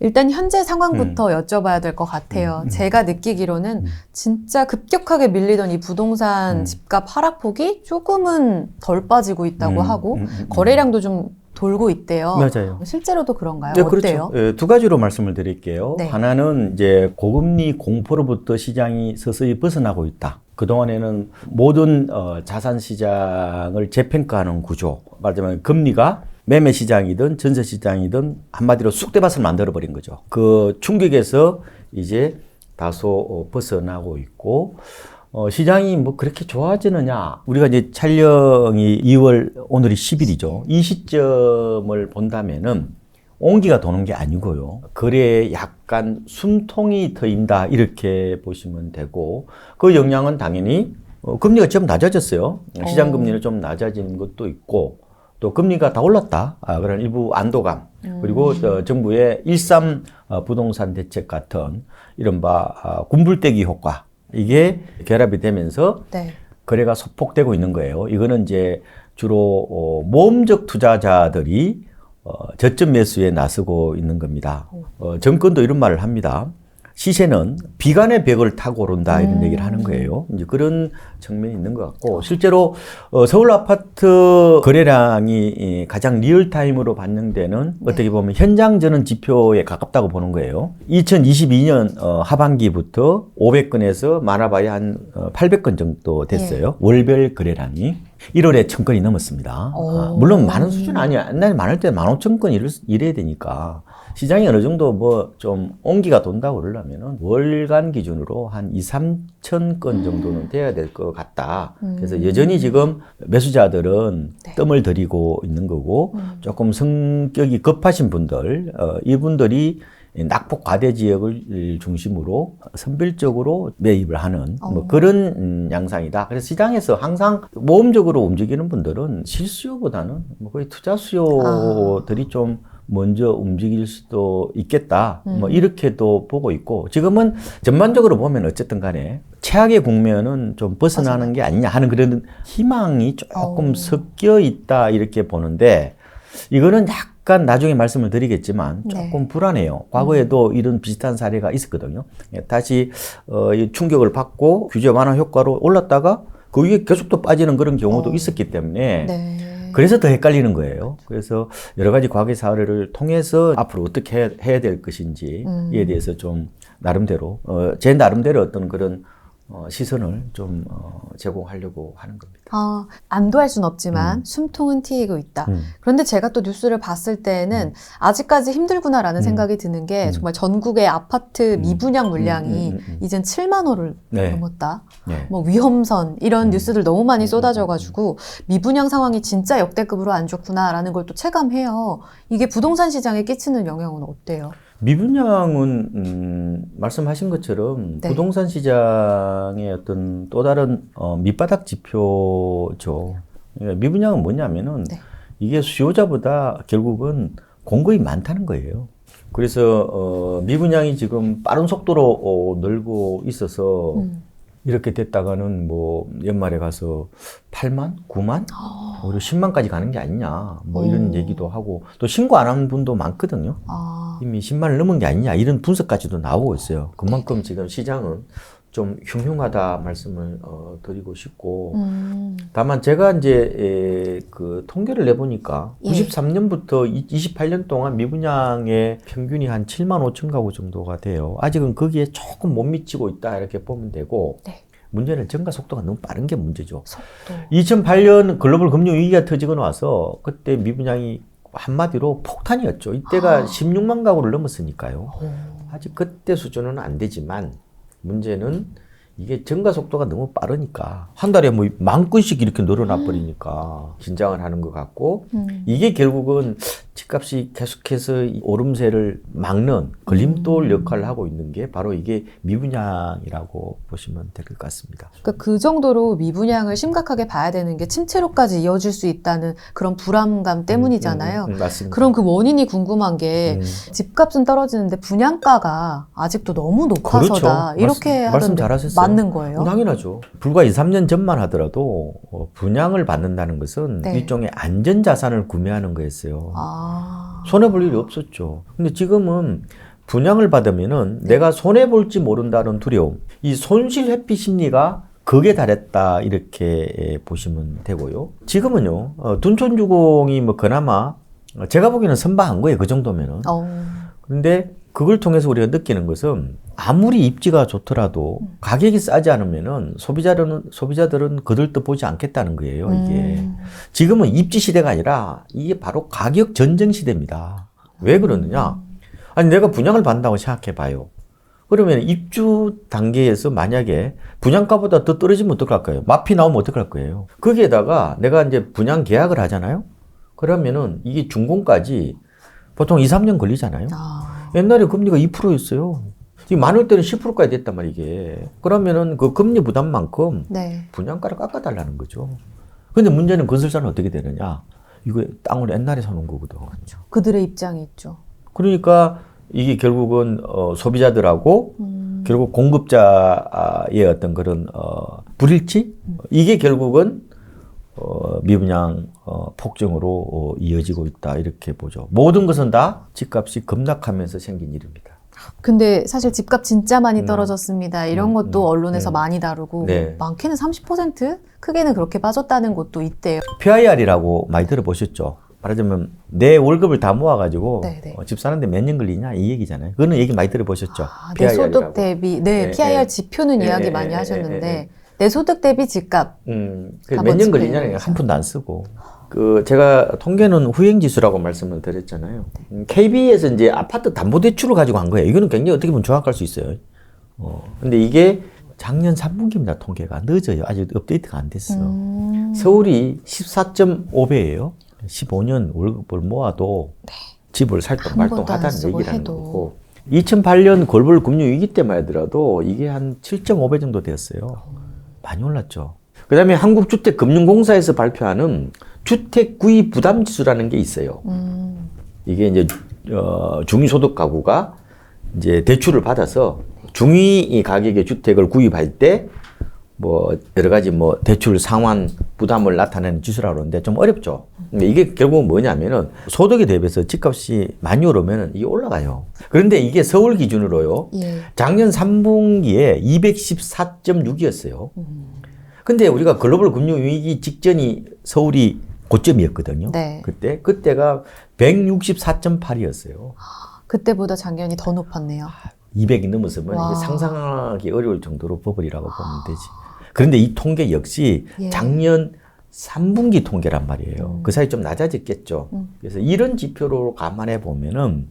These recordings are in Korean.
일단 현재 상황부터 여쭤봐야 될 것 같아요. 제가 느끼기로는 진짜 급격하게 밀리던 이 부동산 집값 하락폭이 조금은 덜 빠지고 있다고 하고 거래량도 좀 돌고 있대요. 맞아요. 실제로도 그런가요? 네, 어때요? 그렇죠. 두 가지로 말씀을 드릴게요. 네. 하나는 이제 고금리 공포로부터 시장이 서서히 벗어나고 있다. 그동안에는 모든 자산 시장을 재평가하는 구조, 말하자면 금리가 매매 시장이든 전세 시장이든 한마디로 쑥대밭을 만들어버린 거죠. 그 충격에서 이제 다소 벗어나고 있고, 시장이 뭐 그렇게 좋아지느냐. 우리가 이제 촬영이 2월, 오늘이 10일이죠. 이 시점을 본다면은 온기가 도는 게 아니고요. 거래에 약간 숨통이 트인다. 이렇게 보시면 되고, 그 영향은 당연히 금리가 좀 낮아졌어요. 시장 금리는 좀 낮아진 것도 있고, 또 금리가 다 올랐다. 그런 일부 안도감. 그리고 정부의 13 부동산 대책 같은 이른바 군불대기 효과. 이게 결합이 되면서 네. 거래가 소폭되고 있는 거예요. 이거는 이제 주로 모험적 투자자들이 저점 매수에 나서고 있는 겁니다. 정권도 이런 말을 합니다. 시세는 비관의 벽을 타고 오른다 이런 얘기를 하는 거예요. 이제 그런 측면이 있는 것 같고, 실제로 서울 아파트 거래량이 가장 리얼타임으로 반영되는 어떻게 보면 현장 전환 지표에 가깝다고 보는 거예요. 2022년 하반기부터 500건에서 많아봐야 한 800건 정도 됐어요. 월별 거래량이 1월에 1000건이 넘었습니다. 물론 많은 수준은 아니야. 옛날에 많을 때 15,000건 이래야 되니까 시장이 어느 정도 뭐 좀 온기가 돈다고 그러려면은 월간 기준으로 한 2,000~3,000건 정도는 돼야 될 것 같다. 그래서 여전히 지금 매수자들은 뜸을 들이고 있는 거고, 조금 성격이 급하신 분들, 이분들이 낙폭 과대 지역을 중심으로 선별적으로 매입을 하는 뭐 그런 양상이다. 그래서 시장에서 항상 모험적으로 움직이는 분들은 실수요보다는 뭐 거의 투자 수요들이 좀 먼저 움직일 수도 있겠다. 뭐 이렇게도 보고 있고, 지금은 전반적으로 보면 어쨌든 간에 최악의 국면은 좀 벗어나는 게 아니냐 하는 그런 희망이 조금 섞여 있다 이렇게 보는데, 이거는 약간 나중에 말씀을 드리겠지만 조금 불안해요. 과거에도 이런 비슷한 사례가 있었거든요. 다시 이 충격을 받고 규제 완화 효과로 올랐다가 그 위에 계속 또 빠지는 그런 경우도 있었기 때문에 그래서 더 헷갈리는 거예요. 그래서 여러 가지 과거의 사례를 통해서 앞으로 어떻게 해야 될 것인지에 대해서 좀 나름대로 제 나름대로 어떤 그런 시선을 좀 제공하려고 하는 겁니다. 안도할 순 없지만 숨통은 트이고 있다. 그런데 제가 또 뉴스를 봤을 때는 아직까지 힘들구나라는 생각이 드는 게, 정말 전국의 아파트 미분양 물량이 이젠 7만 호를 넘었다. 뭐 위험선 이런 뉴스들 너무 많이 쏟아져가지고 미분양 상황이 진짜 역대급으로 안 좋구나라는 걸 또 체감해요. 이게 부동산 시장에 끼치는 영향은 어때요? 미분양은 말씀하신 것처럼 부동산 시장의 어떤 또 다른 밑바닥 지표죠. 미분양은 뭐냐면은 이게 수요자보다 결국은 공급이 많다는 거예요. 그래서 미분양이 지금 빠른 속도로 늘고 있어서 이렇게 됐다가는 뭐 연말에 가서 8만, 9만, 오히려 10만까지 가는 게 아니냐, 뭐 이런 얘기도 하고, 또 신고 안 한 분도 많거든요. 이미 10만을 넘은 게 아니냐 이런 분석까지도 나오고 있어요. 그만큼 지금 시장은 좀 흉흉하다 말씀을 드리고 싶고, 다만 제가 이제 그 통계를 내보니까 93년부터 28년 동안 미분양의 평균이 한 7만 5천 가구 정도가 돼요. 아직은 거기에 조금 못 미치고 있다 이렇게 보면 되고, 문제는 증가 속도가 너무 빠른 게 문제죠. 2008년 글로벌 금융위기가 터지고 나서 그때 미분양이 한마디로 폭탄이었죠. 이때가 16만 가구를 넘었으니까요. 아직 그때 수준은 안 되지만 문제는 이게 증가 속도가 너무 빠르니까 한 달에 뭐 10,000건씩 이렇게 늘어나 버리니까 긴장을 하는 것 같고, 이게 결국은 집값이 계속해서 오름세를 막는 걸림돌 역할을 하고 있는 게 바로 이게 미분양이라고 보시면 될 것 같습니다. 그러니까 그 정도로 미분양을 심각하게 봐야 되는 게 침체로까지 이어질 수 있다는 그런 불안감 때문이잖아요. 맞습니다. 그럼 그 원인이 궁금한 게 집값은 떨어지는데 분양가가 아직도 너무 높아서다. 그렇죠. 이렇게 말씀 잘하셨어요. 맞는 거예요? 당연하죠. 불과 2, 3년 전만 하더라도 분양을 받는다는 것은 일종의 안전자산을 구매하는 거였어요. 손해볼 일이 없었죠. 근데 지금은 분양을 받으면은 내가 손해볼지 모른다는 두려움, 이 손실 회피 심리가 극에 달했다 이렇게 보시면 되고요. 지금은요, 둔촌주공이 뭐 그나마 제가 보기에는 선방한 거예요. 그 정도면은. 그런데 그걸 통해서 우리가 느끼는 것은 아무리 입지가 좋더라도 가격이 싸지 않으면은 소비자들은 거들떠 보지 않겠다는 거예요, 이게. 지금은 입지 시대가 아니라 이게 바로 가격 전쟁 시대입니다. 왜 그러느냐? 아니, 내가 분양을 받는다고 생각해 봐요. 그러면 입주 단계에서 만약에 분양가보다 더 떨어지면 어떡할 거예요? 마피 나오면 어떡할 거예요? 거기에다가 내가 이제 분양 계약을 하잖아요? 그러면은 이게 준공까지 보통 2, 3년 걸리잖아요? 옛날에 금리가 2%였어요. 지금 많을 때는 10%까지 됐단 말이에요, 이게. 그러면은 그 금리 부담만큼 분양가를 깎아달라는 거죠. 근데 문제는 건설사는 어떻게 되느냐? 이거 땅을 옛날에 사놓은 거거든. 그렇죠. 그들의 입장이 있죠. 그러니까 이게 결국은 소비자들하고 결국 공급자의 어떤 그런 불일치? 이게 결국은 미분양 폭증으로 이어지고 있다 이렇게 보죠. 모든 것은 다 집값이 급락하면서 생긴 일입니다. 근데 사실 집값 진짜 많이 떨어졌습니다. 이런 것도 언론에서 많이 다루고 많게는 30%? 크게는 그렇게 빠졌다는 곳도 있대요. PIR이라고 많이 들어보셨죠? 말하자면 내 월급을 다 모아가지고 집 사는데 몇 년 걸리냐 이 얘기잖아요. 그거는 얘기 많이 들어보셨죠? 내 소득 대비 PIR 지표는 이야기 많이 하셨는데 내 소득 대비 집값 몇 년 걸리냐는 한 푼도 안 쓰고 제가 통계는 후행지수라고 말씀을 드렸잖아요. KB에서 이제 아파트 담보대출을 가지고 한 거예요. 이거는 굉장히 어떻게 보면 정확할 수 있어요. 근데 이게 작년 3분기입니다. 통계가 늦어요. 아직 업데이트가 안 됐어. 서울이 14.5배예요. 15년 월급을 모아도 집을 살동 말동하다는 얘기라는 거고 2008년 글로벌 금융위기 때만 하더라도 이게 한 7.5배 정도 되었어요. 많이 올랐죠. 그 다음에 한국주택금융공사에서 발표하는 주택구입 부담지수라는 게 있어요. 이게 이제 중위소득 가구가 이제 대출을 받아서 중위 가격의 주택을 구입할 때 뭐 여러 가지 뭐 대출 상환 부담을 나타내는 지수라고 그러는데 좀 어렵죠. 근데 이게 결국은 뭐냐면은 소득에 대비해서 집값이 많이 오르면은 이게 올라가요. 그런데 이게 서울 기준으로요. 작년 3분기에 214.6이었어요. 근데 우리가 글로벌 금융위기 직전이 서울이 고점이었거든요. 그때가 164.8이었어요. 그때보다 작년이 더 높았네요. 200이 넘었으면 이게 상상하기 어려울 정도로 버블이라고 보면 되지. 그런데 이 통계 역시 작년 3분기 통계란 말이에요. 그 사이 좀 낮아졌겠죠. 그래서 이런 지표로 감안해 보면은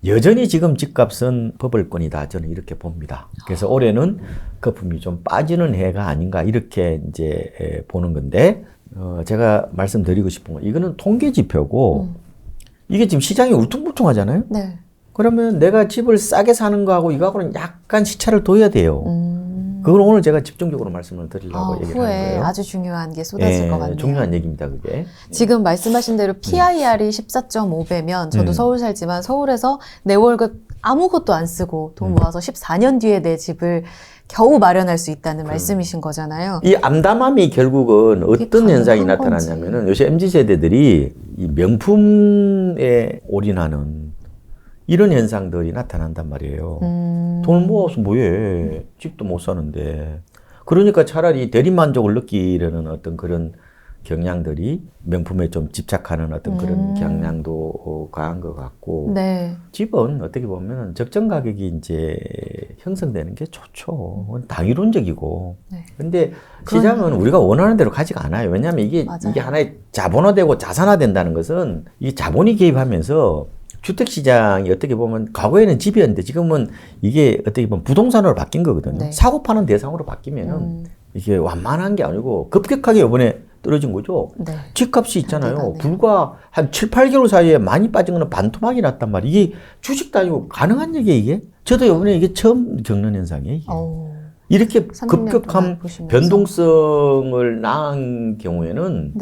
여전히 지금 집값은 버블권이다. 저는 이렇게 봅니다. 그래서 올해는 거품이 좀 빠지는 해가 아닌가 이렇게 이제 보는 건데 제가 말씀드리고 싶은 건 이거는 통계 지표고 이게 지금 시장이 울퉁불퉁하잖아요. 그러면 내가 집을 싸게 사는 거하고 이거하고는 약간 시차를 둬야 돼요. 그걸 오늘 제가 집중적으로 말씀을 드리려고 얘기를 하는 후에 거예요. 아주 중요한 게 쏟아질 것 같네요. 중요한 얘기입니다, 그게. 지금 말씀하신 대로 PIR이 14.5배면 저도 서울 살지만 서울에서 내 월급 아무것도 안 쓰고 돈 모아서 14년 뒤에 내 집을 겨우 마련할 수 있다는 말씀이신 거잖아요. 이 암담함이 결국은 어떤 현상이 나타나냐면은 요새 MZ세대들이 이 명품에 올인하는 이런 현상들이 나타난단 말이에요. 돈을 모아서 뭐해. 집도 못 사는데. 그러니까 차라리 대리만족을 느끼려는 어떤 그런 경향들이 명품에 좀 집착하는 어떤 그런 경향도 강한 것 같고. 집은 어떻게 보면 적정 가격이 이제 형성되는 게 좋죠. 당위론적이고. 근데 시장은 우리가 원하는 대로 가지가 않아요. 왜냐하면 이게 하나의 자본화되고 자산화된다는 것은 이 자본이 개입하면서 주택시장이 어떻게 보면 과거에는 집이었는데 지금은 이게 어떻게 보면 부동산으로 바뀐 거거든요. 사고 파는 대상으로 바뀌면은 이게 완만한 게 아니고 급격하게 이번에 떨어진 거죠. 집값이 있잖아요. 불과 한 7, 8개월 사이에 많이 빠진 거는 반토막이 났단 말이에요. 이게 주식도 아니고 가능한 얘기예요, 이게? 저도 이번에 이게 처음 겪는 현상이에요, 이게. 이렇게 급격한 변동성을 낳은 경우에는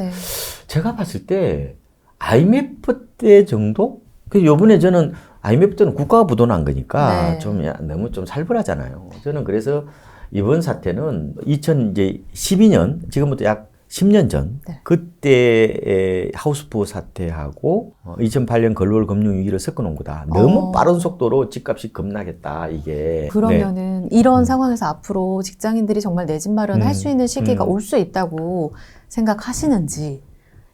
제가 봤을 때 IMF 때 정도? 그 요번에 저는 IMF 때는 국가가 부도난 거니까 좀 너무 좀 살벌하잖아요. 저는 그래서 이번 사태는 2012년 지금부터 약 10년 전 네. 그때 하우스부 사태하고 2008년 글로벌 금융위기를 섞어놓은 거다. 너무 빠른 속도로 집값이 급락했다. 이게. 그러면은 이런 상황에서 앞으로 직장인들이 정말 내 집 마련할 수 있는 시기가 올 수 있다고 생각하시는지.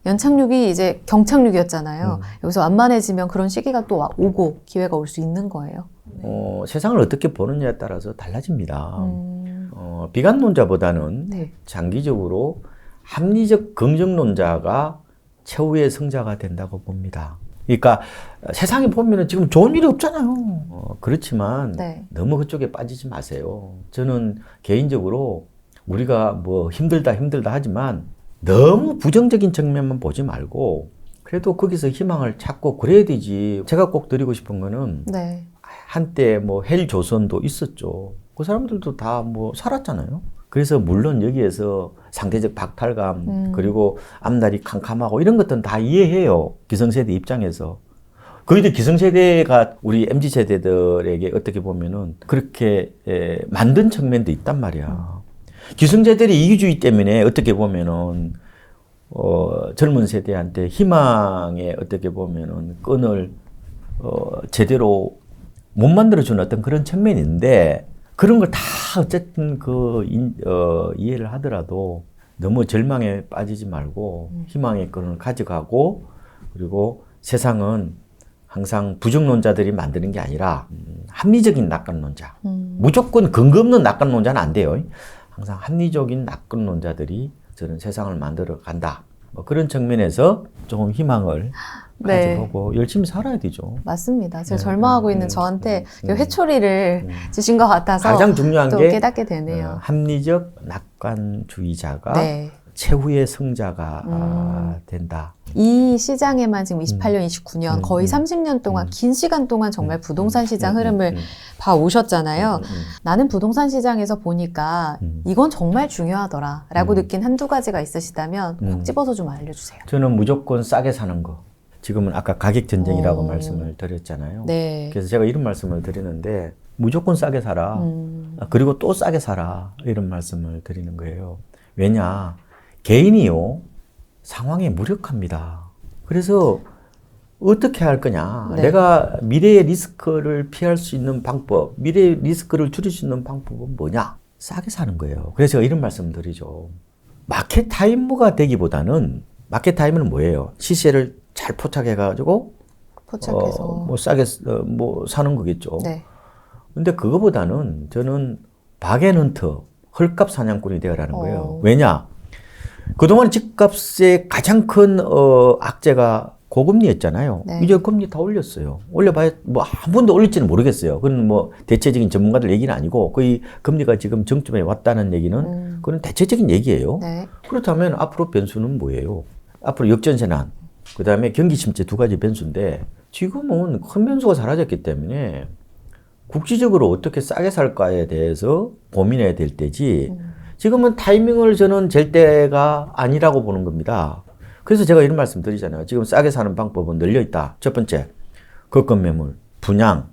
연착륙이 이제 경착륙이었잖아요. 여기서 완만해지면 그런 시기가 또 오고 기회가 올 수 있는 거예요. 세상을 어떻게 보느냐에 따라서 달라집니다. 비관론자보다는 네. 장기적으로 합리적 긍정론자가 최후의 승자가 된다고 봅니다. 그러니까 세상에 보면은 지금 좋은 일이 없잖아요. 그렇지만 네. 너무 그쪽에 빠지지 마세요. 저는 개인적으로 우리가 뭐 힘들다 하지만 너무 부정적인 측면만 보지 말고 그래도 거기서 희망을 찾고 그래야 되지. 제가 꼭 드리고 싶은 거는 네. 한때 뭐 헬조선도 있었죠. 그 사람들도 다 뭐 살았잖아요. 그래서 물론 여기에서 상대적 박탈감 그리고 앞날이 캄캄하고 이런 것들은 다 이해해요. 기성세대 입장에서. 거기도 기성세대가 우리 MZ세대들에게 어떻게 보면은 그렇게 만든 측면도 있단 말이야. 기성세대의 이기주의 때문에 어떻게 보면은 젊은 세대한테 희망의 어떻게 보면은 끈을 제대로 못 만들어주는 어떤 그런 측면이 있는데 그런 걸 다 어쨌든 이해를 하더라도 너무 절망에 빠지지 말고 희망의 끈을 가져가고 그리고 세상은 항상 부정론자들이 만드는 게 아니라 합리적인 낙관론자. 무조건 근거 없는 낙관론자는 안 돼요. 항상 합리적인 낙관론자들이 저는 세상을 만들어 간다. 뭐 그런 측면에서 조금 희망을 가져보고 열심히 살아야 되죠. 맞습니다. 제가 절망하고 있는 저한테 회초리를 주신 것 같아서 가장 중요한 또 게 깨닫게 되네요. 합리적 낙관주의자가 네. 최후의 승자가 된다. 이 시장에만 지금 28년, 29년 거의 30년 동안 긴 시간 동안 정말 부동산 시장 흐름을 봐오셨잖아요. 나는 부동산 시장에서 보니까 이건 정말 중요하더라 라고 느낀 한두 가지가 있으시다면 꼭 집어서 좀 알려주세요. 저는 무조건 싸게 사는 거. 지금은 아까 가격 전쟁이라고 말씀을 드렸잖아요. 네. 그래서 제가 이런 말씀을 드리는데 무조건 싸게 사라. 그리고 또 싸게 사라. 이런 말씀을 드리는 거예요. 왜냐? 개인이요. 상황에 무력합니다. 그래서 어떻게 할 거냐. 네. 내가 미래의 리스크를 피할 수 있는 방법, 미래의 리스크를 줄일 수 있는 방법은 뭐냐? 싸게 사는 거예요. 그래서 제가 이런 말씀 드리죠. 마켓 타임머가 되기보다는 마켓 타임은 뭐예요? 시세를 잘 포착해가지고 포착해서 뭐 싸게 뭐 사는 거겠죠. 네. 근데 그거보다는 저는 박앤헌터 헐값 사냥꾼이 되어라는 거예요. 왜냐? 그동안 집값의 가장 큰 악재가 고금리였잖아요. 네. 이제 금리 다 올렸어요. 올려봐야 뭐 한 번도 올릴지는 모르겠어요. 그건 뭐 대체적인 전문가들 얘기는 아니고 거의 금리가 지금 정점에 왔다는 얘기는 그건 대체적인 얘기예요. 네. 그렇다면 앞으로 변수는 뭐예요? 앞으로 역전세난, 그 다음에 경기 침체 두 가지 변수인데 지금은 큰 변수가 사라졌기 때문에 국지적으로 어떻게 싸게 살까에 대해서 고민해야 될 때지 지금은 타이밍을 저는 잴 때가 아니라고 보는 겁니다. 그래서 제가 이런 말씀 드리잖아요. 지금 싸게 사는 방법은 널려있다. 첫 번째, 거건 매물, 분양.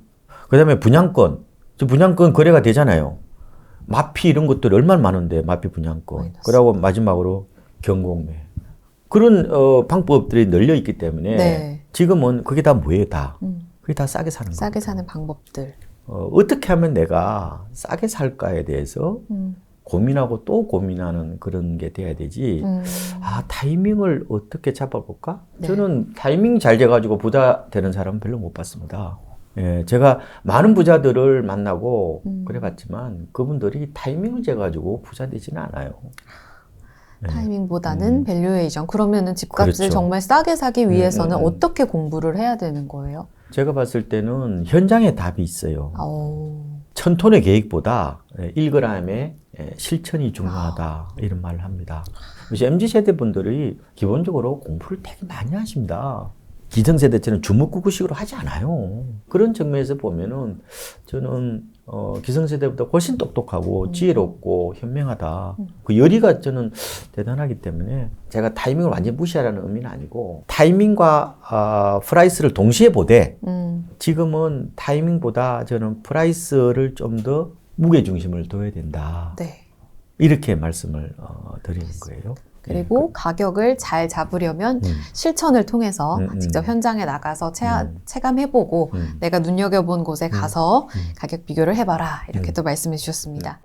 그 다음에 분양권. 분양권 거래가 되잖아요. 마피 이런 것들 얼마나 많은데, 마피 분양권. 그리고 마지막으로 경공매. 그런 방법들이 널려있기 때문에 네. 지금은 그게 다 뭐예요, 다? 그게 다 싸게 사는 거예요. 싸게 사는 방법들. 어떻게 하면 내가 싸게 살까에 대해서 고민하고 또 고민하는 그런 게 돼야 되지. 타이밍을 어떻게 잡아볼까? 네. 저는 타이밍 잘 돼가지고 부자 되는 사람은 별로 못 봤습니다. 예, 제가 많은 부자들을 만나고 그래봤지만 그분들이 타이밍을 재가지고 부자 되지는 않아요. 타이밍보다는 밸류에이션. 그러면은 집값을 그렇죠. 정말 싸게 사기 위해서는 어떻게 공부를 해야 되는 거예요? 제가 봤을 때는 현장에 답이 있어요. 오. 1000톤의 계획보다 1g의 실천이 중요하다 이런 말을 합니다. 그래서 MZ세대 분들이 기본적으로 공부를 되게 많이 하십니다. 기성세대처럼 주먹구구식으로 하지 않아요. 그런 측면에서 보면은 저는 기성세대보다 훨씬 똑똑하고 지혜롭고 현명하다. 그 열의가 저는 대단하기 때문에 제가 타이밍을 완전히 무시하라는 의미는 아니고 타이밍과 프라이스를 동시에 보되 지금은 타이밍보다 저는 프라이스를 좀 더 무게중심을 둬야 된다. 네. 이렇게 말씀을 드리는 거예요. 그리고 가격을 잘 잡으려면 실천을 통해서 직접 현장에 나가서 체감해보고 내가 눈여겨본 곳에 가서 가격 비교를 해봐라. 이렇게 또 말씀해 주셨습니다.